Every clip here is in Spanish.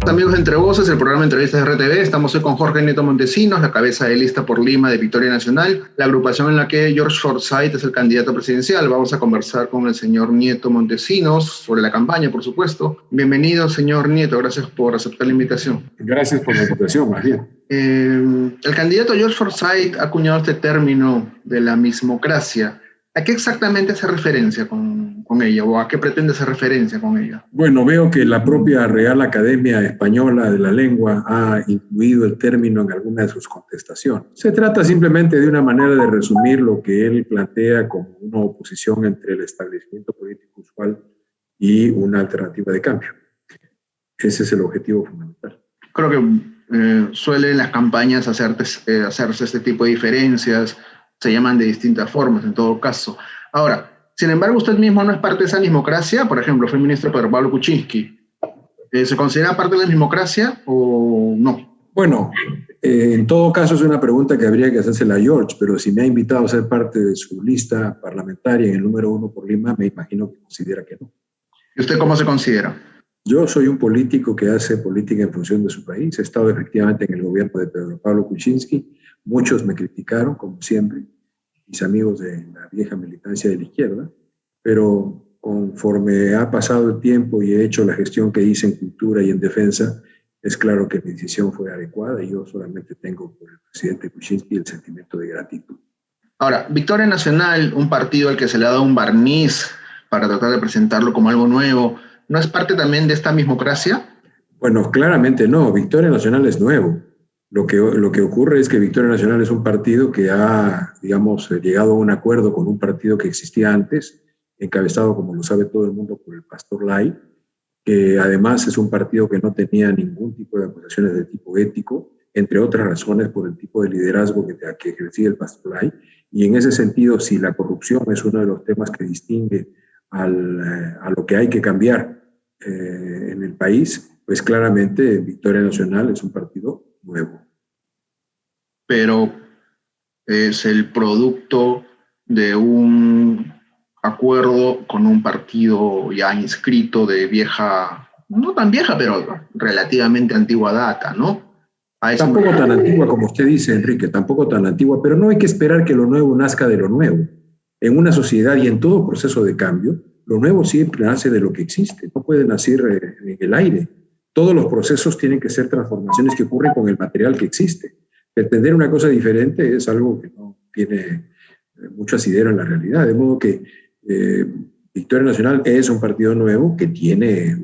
Amigos de Entre Voces, el programa Entrevistas de RTV. Estamos hoy con Jorge Nieto Montesinos, la cabeza de lista por Lima de Victoria Nacional, la agrupación en la que George Forsyth es el candidato presidencial. Vamos a conversar con el señor Nieto Montesinos sobre la campaña, por supuesto. Bienvenido, señor Nieto, gracias por aceptar la invitación. Gracias por la invitación, más bien. El candidato George Forsyth ha acuñado este término de la mismocracia. ¿A qué exactamente hace referencia con ella, o a qué pretende hacer referencia con ella? Bueno, veo que la propia Real Academia Española de la Lengua ha incluido el término en alguna de sus contestaciones. Se trata simplemente de una manera de resumir lo que él plantea como una oposición entre el establecimiento político usual y una alternativa de cambio. Ese es el objetivo fundamental. Creo que suelen en las campañas hacerse este tipo de diferencias, se llaman de distintas formas en todo caso. Ahora, sin embargo, usted mismo no es parte de esa mismocracia. Por ejemplo, fue ministro Pedro Pablo Kuczynski. ¿Se considera parte de la mismocracia o no? Bueno, en todo caso es una pregunta que habría que hacérsela a George, pero si me ha invitado a ser parte de su lista parlamentaria en el número 1 por Lima, me imagino que considera que no. ¿Y usted cómo se considera? Yo soy un político que hace política en función de su país. He estado efectivamente en el gobierno de Pedro Pablo Kuczynski. Muchos me criticaron, como siempre, mis amigos de la vieja militancia de la izquierda, pero conforme ha pasado el tiempo y he hecho la gestión que hice en cultura y en defensa, es claro que mi decisión fue adecuada y yo solamente tengo por el presidente Kuczynski el sentimiento de gratitud. Ahora, Victoria Nacional, un partido al que se le ha dado un barniz para tratar de presentarlo como algo nuevo, ¿no es parte también de esta mismocracia? Bueno, claramente no. Victoria Nacional es nuevo. Lo que ocurre es que Victoria Nacional es un partido que ha, digamos, llegado a un acuerdo con un partido que existía antes, encabezado, como lo sabe todo el mundo, por el Pastor Lai, que además es un partido que no tenía ningún tipo de acusaciones de tipo ético, entre otras razones por el tipo de liderazgo que ejercía el Pastor Lai. Y en ese sentido, si la corrupción es uno de los temas que distingue a lo que hay que cambiar en el país, pues claramente Victoria Nacional es un partido nuevo. Pero es el producto de un acuerdo con un partido ya inscrito de vieja, no tan vieja, pero relativamente antigua data, ¿no? Tampoco tan antigua como usted dice, Enrique, tampoco tan antigua, pero no hay que esperar que lo nuevo nazca de lo nuevo. En una sociedad y en todo proceso de cambio, lo nuevo siempre nace de lo que existe, no puede nacer en el aire. Todos los procesos tienen que ser transformaciones que ocurren con el material que existe. Pretender una cosa diferente es algo que no tiene mucho asidero en la realidad. De modo que Victoria Nacional es un partido nuevo que tiene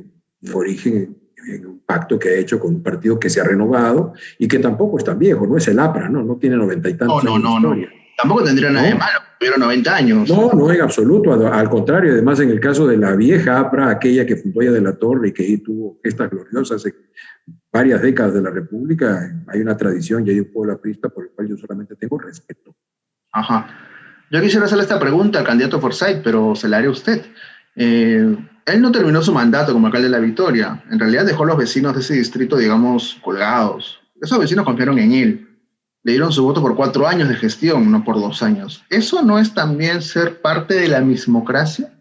un origen en un pacto que ha hecho con un partido que se ha renovado y que tampoco es tan viejo, no es el APRA, no tiene 90 y tantos años de historia. No. Tampoco tendría nada de malo, tuvieron 90 años. No, en absoluto, al contrario. Además, en el caso de la vieja APRA, aquella que fundó ella de la Torre y que tuvo gestas gloriosas hace varias décadas de la República, hay una tradición y hay un pueblo aprista por el cual yo solamente tengo respeto. Ajá. Yo quisiera hacerle esta pregunta al candidato Forsyth, pero se la haré a usted. Él no terminó su mandato como alcalde de La Victoria. En realidad dejó a los vecinos de ese distrito, digamos, colgados. Esos vecinos confiaron en él. Le dieron su voto por 4 años de gestión, no por 2 años. ¿Eso no es también ser parte de la mismocracia?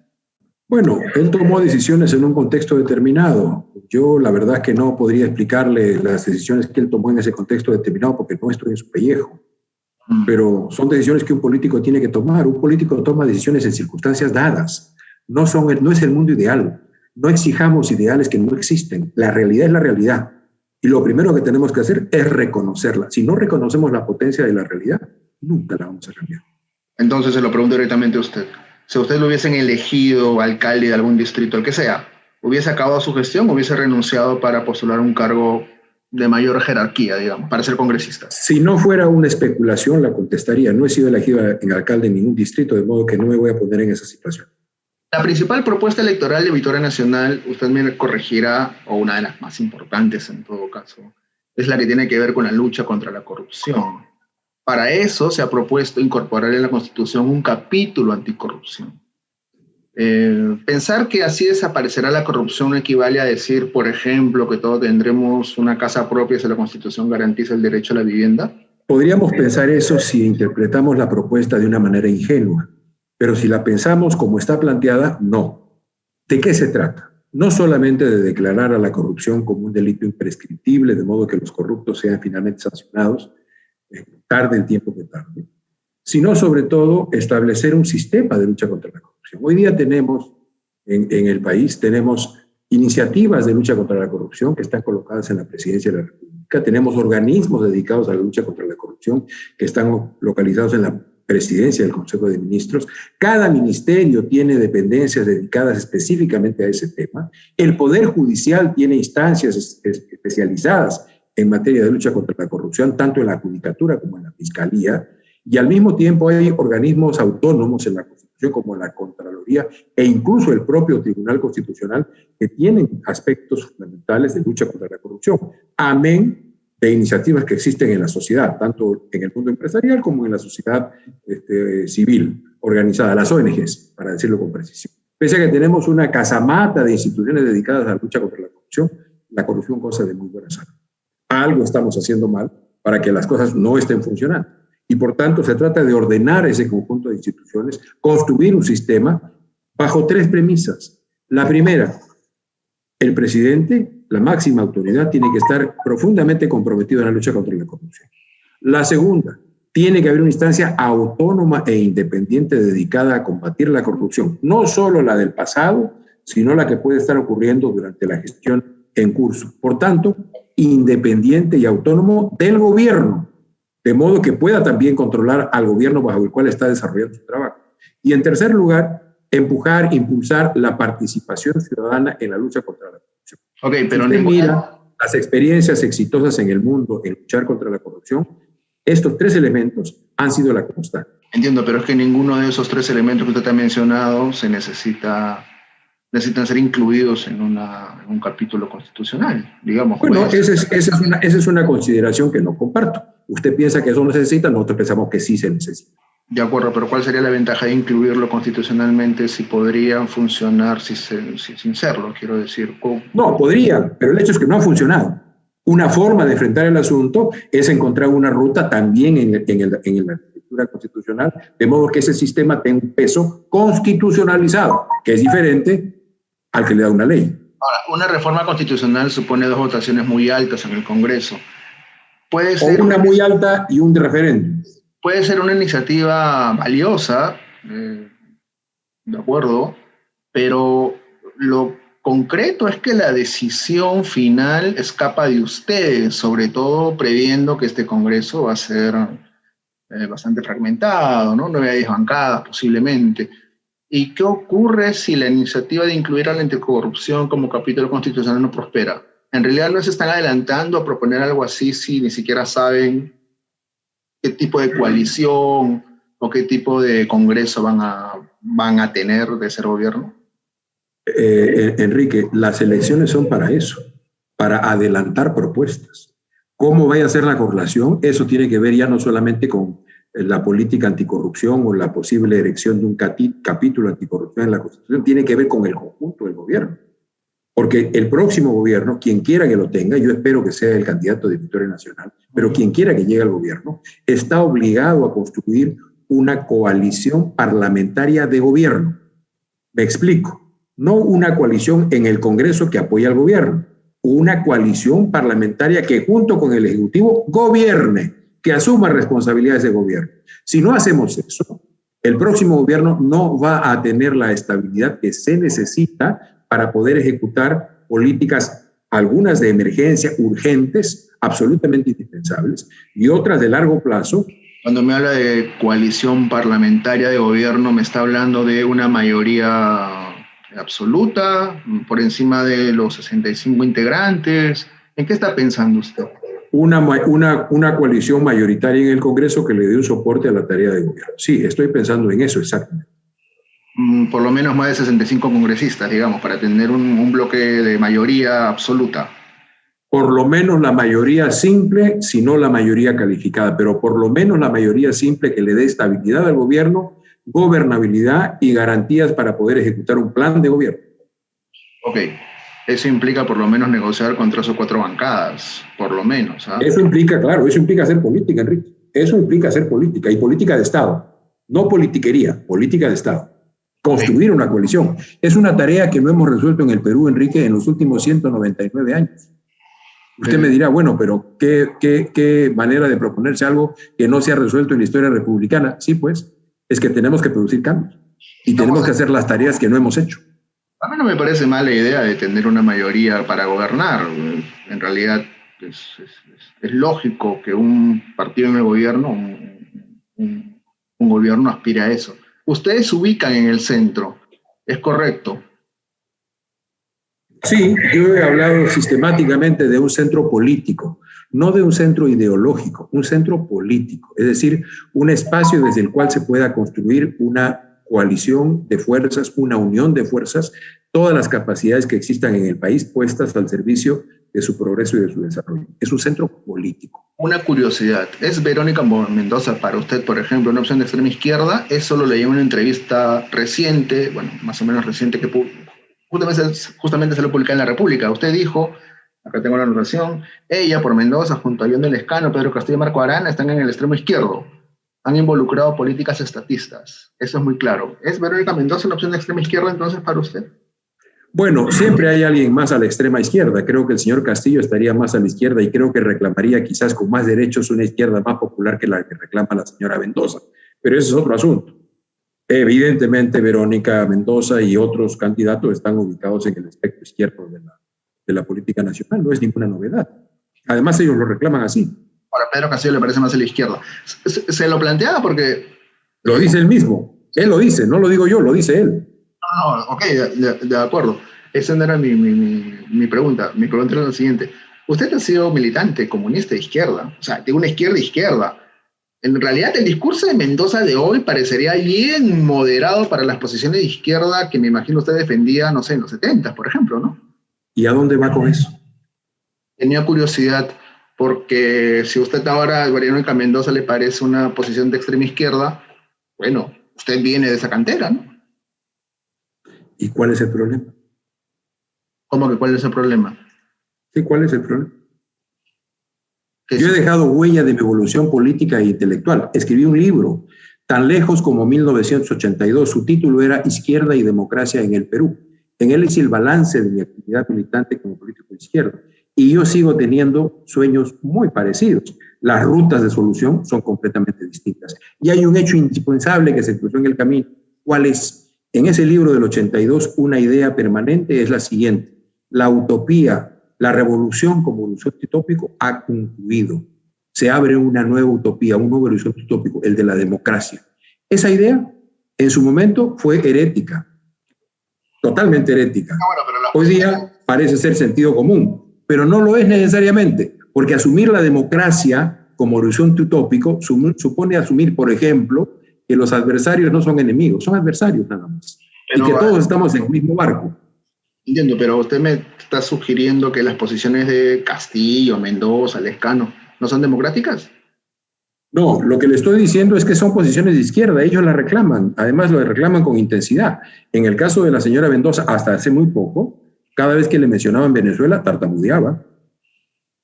Bueno, él tomó decisiones en un contexto determinado. Yo la verdad es que no podría explicarle las decisiones que él tomó en ese contexto determinado porque no estoy en su pellejo. Pero son decisiones que un político tiene que tomar. Un político toma decisiones en circunstancias dadas. No es el mundo ideal. No exijamos ideales que no existen. La realidad es la realidad. Y lo primero que tenemos que hacer es reconocerla. Si no reconocemos la potencia de la realidad, nunca la vamos a cambiar. Entonces se lo pregunto directamente a usted. Si a usted lo hubiesen elegido alcalde de algún distrito, el que sea, ¿hubiese acabado su gestión o hubiese renunciado para postular un cargo de mayor jerarquía, digamos, para ser congresista? Si no fuera una especulación, la contestaría. No he sido elegido en alcalde en ningún distrito, de modo que no me voy a poner en esa situación. La principal propuesta electoral de Victoria Nacional, usted me corregirá, o una de las más importantes en todo caso, es la que tiene que ver con la lucha contra la corrupción. Para eso se ha propuesto incorporar en la Constitución un capítulo anticorrupción. Pensar que así desaparecerá la corrupción no equivale a decir, por ejemplo, que todos tendremos una casa propia si la Constitución garantiza el derecho a la vivienda. Podríamos pensar eso si interpretamos la propuesta de una manera ingenua. Pero si la pensamos como está planteada, no. ¿De qué se trata? no solamente de declarar a la corrupción como un delito imprescriptible, de modo que los corruptos sean finalmente sancionados, tarde el tiempo que tarde, sino sobre todo establecer un sistema de lucha contra la corrupción. Hoy día tenemos en el país, tenemos iniciativas de lucha contra la corrupción que están colocadas en la Presidencia de la República, tenemos organismos dedicados a la lucha contra la corrupción que están localizados en la Presidencia del Consejo de Ministros. Cada ministerio tiene dependencias dedicadas específicamente a ese tema. El Poder Judicial tiene instancias especializadas en materia de lucha contra la corrupción, tanto en la Judicatura como en la Fiscalía, y al mismo tiempo hay organismos autónomos en la Constitución como la Contraloría e incluso el propio Tribunal Constitucional que tienen aspectos fundamentales de lucha contra la corrupción, amén de iniciativas que existen en la sociedad, tanto en el mundo empresarial como en la sociedad civil organizada, las ONGs, para decirlo con precisión. Pese a que tenemos una casamata de instituciones dedicadas a la lucha contra la corrupción goza de muy buena salud. Algo estamos haciendo mal para que las cosas no estén funcionando. Y por tanto se trata de ordenar ese conjunto de instituciones, construir un sistema bajo 3 premisas. La primera, el presidente, la máxima autoridad, tiene que estar profundamente comprometido en la lucha contra la corrupción. La segunda, tiene que haber una instancia autónoma e independiente dedicada a combatir la corrupción, no solo la del pasado, sino la que puede estar ocurriendo durante la gestión en curso. Por tanto, independiente y autónomo del gobierno, de modo que pueda también controlar al gobierno bajo el cual está desarrollando su trabajo. Y en tercer lugar, empujar, impulsar la participación ciudadana en la lucha contra la corrupción. Ok, pero si usted mira las experiencias exitosas en el mundo en luchar contra la corrupción, estos 3 elementos han sido la constante. Entiendo, pero es que ninguno de esos 3 elementos que usted ha mencionado necesitan ser incluidos en un capítulo constitucional, digamos. Bueno, esa es una consideración que no comparto. Usted piensa que eso no se necesita, nosotros pensamos que sí se necesita. De acuerdo, pero ¿cuál sería la ventaja de incluirlo constitucionalmente si podrían funcionar sin serlo? Quiero decir. No, podrían, pero el hecho es que no ha funcionado. Una forma de enfrentar el asunto es encontrar una ruta también en la arquitectura constitucional, de modo que ese sistema tenga un peso constitucionalizado, que es diferente al que le da una ley. Ahora, una reforma constitucional supone 2 votaciones muy altas en el Congreso. Puede ser o una muy alta y un referéndum. Puede ser una iniciativa valiosa, de acuerdo, pero lo concreto es que la decisión final escapa de ustedes, sobre todo previendo que este Congreso va a ser bastante fragmentado, ¿no? 9 a 10 bancadas posiblemente. ¿Y qué ocurre si la iniciativa de incluir a la anticorrupción como capítulo constitucional no prospera? En realidad no se están adelantando a proponer algo así si ni siquiera saben qué tipo de coalición o qué tipo de congreso van a tener de ser gobierno. Enrique, las elecciones son para eso, para adelantar propuestas. ¿Cómo vaya a ser la correlación? Eso tiene que ver ya no solamente con la política anticorrupción o la posible erección de un capítulo anticorrupción en la Constitución, tiene que ver con el conjunto del gobierno. Porque el próximo gobierno, quien quiera que lo tenga, yo espero que sea el candidato de Victoria Nacional, pero quien quiera que llegue al gobierno, está obligado a construir una coalición parlamentaria de gobierno. Me explico. No una coalición en el Congreso que apoya al gobierno, una coalición parlamentaria que junto con el Ejecutivo gobierne, que asuma responsabilidades de gobierno. Si no hacemos eso, el próximo gobierno no va a tener la estabilidad que se necesita para poder ejecutar políticas, algunas de emergencia, urgentes, absolutamente indispensables, y otras de largo plazo. Cuando me habla de coalición parlamentaria de gobierno, me está hablando de una mayoría absoluta, por encima de los 65 integrantes. ¿En qué está pensando usted? Una coalición mayoritaria en el Congreso que le dé un soporte a la tarea de gobierno. Sí, estoy pensando en eso exactamente. Por lo menos más de 65 congresistas, digamos, para tener un bloque de mayoría absoluta. Por lo menos la mayoría simple, si no la mayoría calificada, pero por lo menos la mayoría simple que le dé estabilidad al gobierno, gobernabilidad y garantías para poder ejecutar un plan de gobierno. Ok, eso implica por lo menos negociar con 3 o 4 bancadas, por lo menos. ¿Ah? Eso implica, claro, eso implica hacer política, Enrique. Eso implica hacer política, y política de Estado. No politiquería, política de Estado. construir una coalición. Es una tarea que no hemos resuelto en el Perú, Enrique, en los últimos 199 años. Usted me dirá, bueno, pero ¿qué manera de proponerse algo que no se ha resuelto en la historia republicana? Sí, pues, es que tenemos que producir cambios y tenemos que hacer las tareas que no hemos hecho. A mí no me parece mala idea de tener una mayoría para gobernar. En realidad es lógico que un partido en el gobierno, un gobierno aspire a eso. Ustedes se ubican en el centro, ¿es correcto? Sí, yo he hablado sistemáticamente de un centro político, no de un centro ideológico, un centro político, es decir, un espacio desde el cual se pueda construir una coalición de fuerzas, una unión de fuerzas, todas las capacidades que existan en el país puestas al servicio de su progreso y de su desarrollo. Es un centro político. Una curiosidad, ¿es Verónica Mendoza para usted, por ejemplo, una opción de extrema izquierda? Eso lo leí en una entrevista reciente, bueno, más o menos reciente, que justamente se lo publicó en La República. Usted dijo, acá tengo la anotación, ella por Mendoza, junto a John del Escano, Pedro Castillo y Marco Arana, están en el extremo izquierdo. Han involucrado políticas estatistas. Eso es muy claro. ¿Es Verónica Mendoza la opción de extrema izquierda entonces para usted? Bueno, siempre hay alguien más a la extrema izquierda. Creo que el señor Castillo estaría más a la izquierda y creo que reclamaría quizás con más derechos una izquierda más popular que la que reclama la señora Mendoza. Pero ese es otro asunto. Evidentemente, Verónica Mendoza y otros candidatos están ubicados en el espectro izquierdo de la política nacional. No es ninguna novedad. Además, ellos lo reclaman así. Ahora, Pedro Castillo le parece más a la izquierda. Se lo planteaba porque... Lo dice él mismo. Él lo dice, no lo digo yo, lo dice él. No, ok, de acuerdo. Esa no era mi pregunta. Mi pregunta era la siguiente. Usted ha sido militante comunista de izquierda, o sea, de una izquierda. En realidad, el discurso de Mendoza de hoy parecería bien moderado para las posiciones de izquierda que me imagino usted defendía, no sé, en los 70, por ejemplo, ¿no? ¿Y a dónde va con eso? Tenía curiosidad porque si usted ahora, a Verónica Mendoza, le parece una posición de extrema izquierda, bueno, usted viene de esa cantera, ¿no? ¿Y cuál es el problema? ¿Cómo que cuál es el problema? Sí, ¿cuál es el problema? Yo he dejado huella de mi evolución política e intelectual. Escribí un libro, tan lejos como 1982. Su título era Izquierda y Democracia en el Perú. En él hice el balance de mi actividad militante como político de izquierda. Y yo sigo teniendo sueños muy parecidos. Las rutas de solución son completamente distintas. Y hay un hecho indispensable que se cruzó en el camino. ¿Cuál es? En ese libro del 82, una idea permanente es la siguiente. La utopía, la revolución como horizonte utópico ha concluido. Se abre una nueva utopía, un nuevo horizonte utópico, el de la democracia. Esa idea, en su momento, fue herética, totalmente herética. Hoy día parece ser sentido común, pero no lo es necesariamente, porque asumir la democracia como horizonte utópico supone asumir, por ejemplo, que los adversarios no son enemigos, son adversarios nada más, pero, y que todos estamos en el mismo barco. Entiendo, pero usted me está sugiriendo que las posiciones de Castillo, Mendoza, Lescano, ¿no son democráticas? No, lo que le estoy diciendo es que son posiciones de izquierda, ellos la reclaman, además lo reclaman con intensidad. En el caso de la señora Mendoza, hasta hace muy poco, cada vez que le mencionaban Venezuela, tartamudeaba.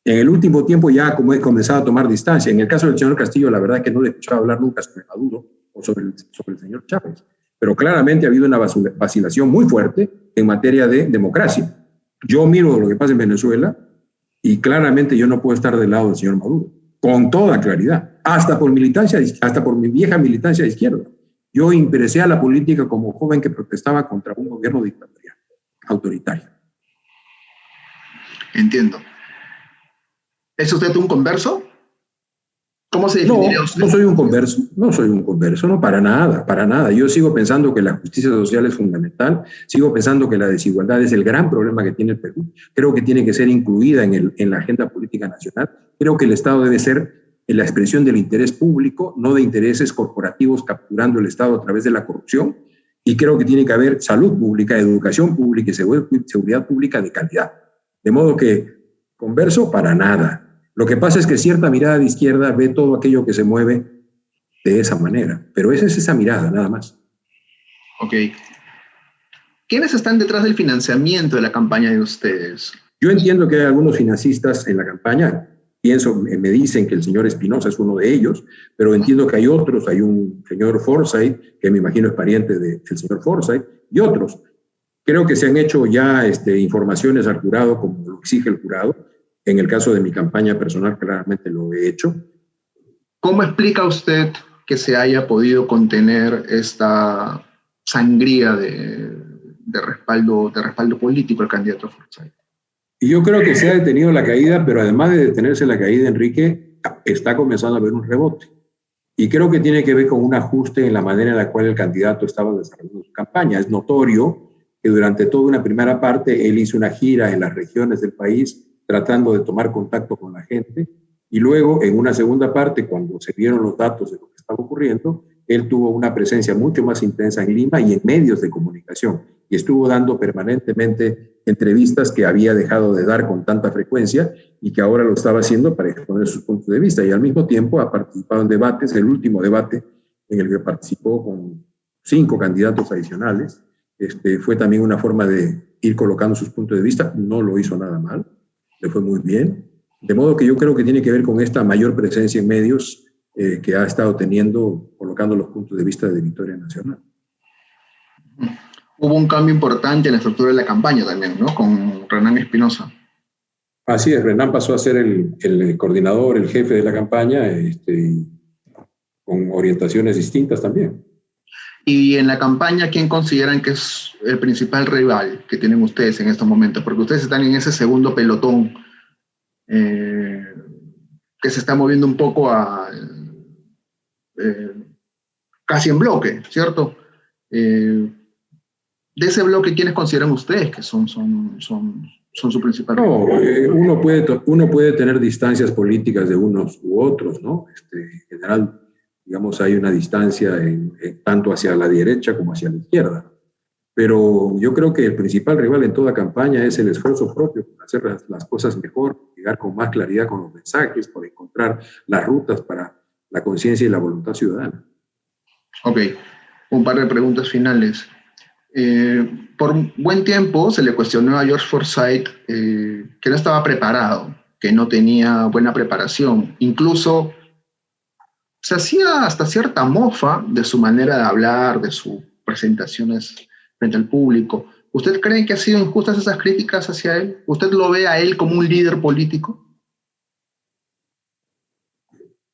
En el último tiempo ya como he comenzado a tomar distancia. En el caso del señor Castillo, la verdad es que no le he escuchado hablar nunca sobre Maduro o sobre el señor Chávez. Pero claramente ha habido una vacilación muy fuerte en materia de democracia. Yo miro lo que pasa en Venezuela y claramente yo no puedo estar del lado del señor Maduro, con toda claridad, hasta por mi vieja militancia de izquierda. Yo ingresé a la política como joven que protestaba contra un gobierno dictatorial, autoritario. Entiendo. ¿Es usted un converso? ¿Cómo se definiría usted? No soy un converso, no, para nada. Yo sigo pensando que la justicia social es fundamental, sigo pensando que la desigualdad es el gran problema que tiene el Perú, creo que tiene que ser incluida en la agenda política nacional, creo que el Estado debe ser la expresión del interés público, no de intereses corporativos capturando el Estado a través de la corrupción, y creo que tiene que haber salud pública, educación pública y seguridad pública de calidad. De modo que, converso, para nada. Lo que pasa es que cierta mirada de izquierda ve todo aquello que se mueve de esa manera, pero esa es esa mirada, nada más. Ok. ¿Quiénes están detrás del financiamiento de la campaña de ustedes? Yo entiendo que hay algunos financistas en la campaña me dicen que el señor Espinosa es uno de ellos, pero entiendo que hay otros, hay un señor Forsyth, que me imagino es pariente del señor Forsyth, y otros. Creo que se han hecho ya informaciones al jurado como lo exige el jurado. En el caso de mi campaña personal, claramente lo he hecho. ¿Cómo explica usted que se haya podido contener esta sangría de respaldo político al candidato Forsyth? Y yo creo que se ha detenido la caída, pero además de detenerse la caída, Enrique, está comenzando a haber un rebote. Y creo que tiene que ver con un ajuste en la manera en la cual el candidato estaba desarrollando su campaña. Es notorio que durante toda una primera parte él hizo una gira en las regiones del país tratando de tomar contacto con la gente, y luego en una segunda parte, cuando se vieron los datos de lo que estaba ocurriendo, él tuvo una presencia mucho más intensa en Lima y en medios de comunicación, y estuvo dando permanentemente entrevistas que había dejado de dar con tanta frecuencia y que ahora lo estaba haciendo para exponer sus puntos de vista, y al mismo tiempo ha participado en debates. El último debate en el que participó con 5 candidatos adicionales fue también una forma de ir colocando sus puntos de vista. No lo hizo nada mal, le fue muy bien, de modo que yo creo que tiene que ver con esta mayor presencia en medios que ha estado teniendo, colocando los puntos de vista de Victoria Nacional. Hubo un cambio importante en la estructura de la campaña también, ¿no? Con Renán Espinosa. Así es, Renán pasó a ser el coordinador, el jefe de la campaña, con orientaciones distintas también. Y en la campaña, ¿quién consideran que es el principal rival que tienen ustedes en estos momentos? Porque ustedes están en ese segundo pelotón que se está moviendo un poco casi en bloque, ¿cierto? De ese bloque, ¿quiénes consideran ustedes que son su principal rival? Uno puede tener distancias políticas de unos u otros, ¿no? En general, digamos, hay una distancia tanto hacia la derecha como hacia la izquierda. Pero yo creo que el principal rival en toda campaña es el esfuerzo propio por hacer las cosas mejor, llegar con más claridad con los mensajes, por encontrar las rutas para la conciencia y la voluntad ciudadana. Ok, un par de preguntas finales. Por buen tiempo se le cuestionó a George Forsyth que no estaba preparado, que no tenía buena preparación. Incluso se hacía hasta cierta mofa de su manera de hablar, de sus presentaciones frente al público. ¿Usted cree que han sido injustas esas críticas hacia él? ¿Usted lo ve a él como un líder político?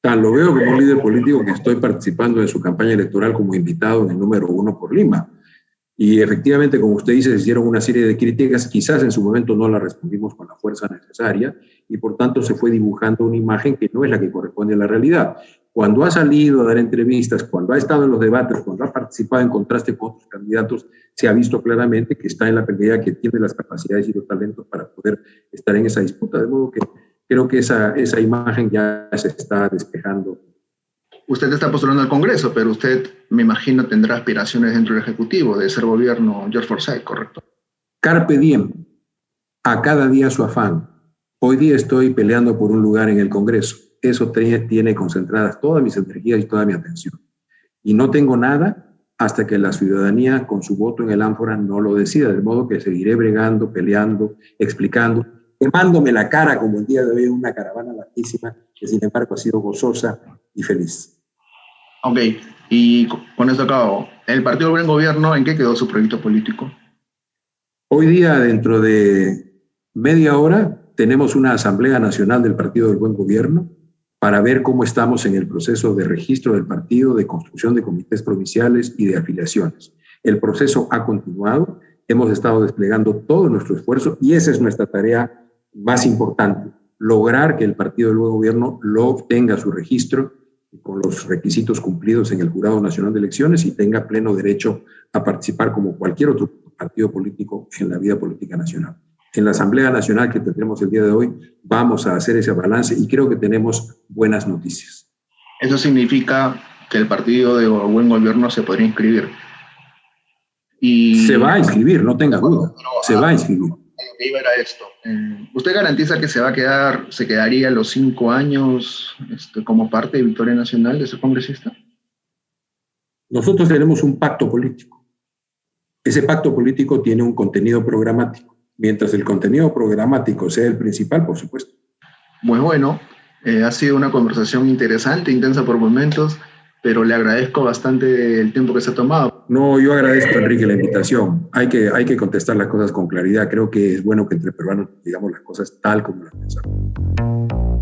Lo veo como un líder político que estoy participando en su campaña electoral como invitado en el número 1 por Lima. Y efectivamente, como usted dice, se hicieron una serie de críticas, quizás en su momento no las respondimos con la fuerza necesaria, y por tanto se fue dibujando una imagen que no es la que corresponde a la realidad. Cuando ha salido a dar entrevistas, cuando ha estado en los debates, cuando ha participado en contraste con otros candidatos, se ha visto claramente que está en la pelea, que tiene las capacidades y los talentos para poder estar en esa disputa, de modo que creo que esa imagen ya se está despejando. Usted está postulando al Congreso, pero usted, me imagino, tendrá aspiraciones dentro del Ejecutivo de ser gobierno George Forsyth, ¿correcto? Carpe diem, a cada día su afán. Hoy día estoy peleando por un lugar en el Congreso. Eso tiene concentradas todas mis energías y toda mi atención. Y no tengo nada hasta que la ciudadanía, con su voto en el ánfora, no lo decida, de modo que seguiré bregando, peleando, explicando, quemándome la cara como el día de hoy en una caravana larguísima, que sin embargo ha sido gozosa y feliz. Ok, y con esto acabo. ¿El Partido del Buen Gobierno en qué quedó su proyecto político? Hoy día, dentro de media hora, tenemos una Asamblea Nacional del Partido del Buen Gobierno para ver cómo estamos en el proceso de registro del partido, de construcción de comités provinciales y de afiliaciones. El proceso ha continuado, hemos estado desplegando todo nuestro esfuerzo y esa es nuestra tarea más importante, lograr que el Partido del Buen Gobierno lo obtenga su registro con los requisitos cumplidos en el Jurado Nacional de Elecciones y tenga pleno derecho a participar como cualquier otro partido político en la vida política nacional. En la Asamblea Nacional que tendremos el día de hoy vamos a hacer ese balance y creo que tenemos buenas noticias. Eso significa que el Partido de Buen Gobierno se podría inscribir. Se va a inscribir, no tenga duda. Se va a inscribir. Lo que iba era esto. ¿Usted garantiza que se quedaría los 5 años como parte de Victoria Nacional de ese congresista? Nosotros tenemos un pacto político. Ese pacto político tiene un contenido programático. Mientras el contenido programático sea el principal, por supuesto. Pues bueno, Ha sido una conversación interesante, intensa por momentos, pero le agradezco bastante el tiempo que se ha tomado. No, yo agradezco, Enrique, la invitación. Hay que contestar las cosas con claridad. Creo que es bueno que entre peruanos digamos las cosas tal como las pensamos.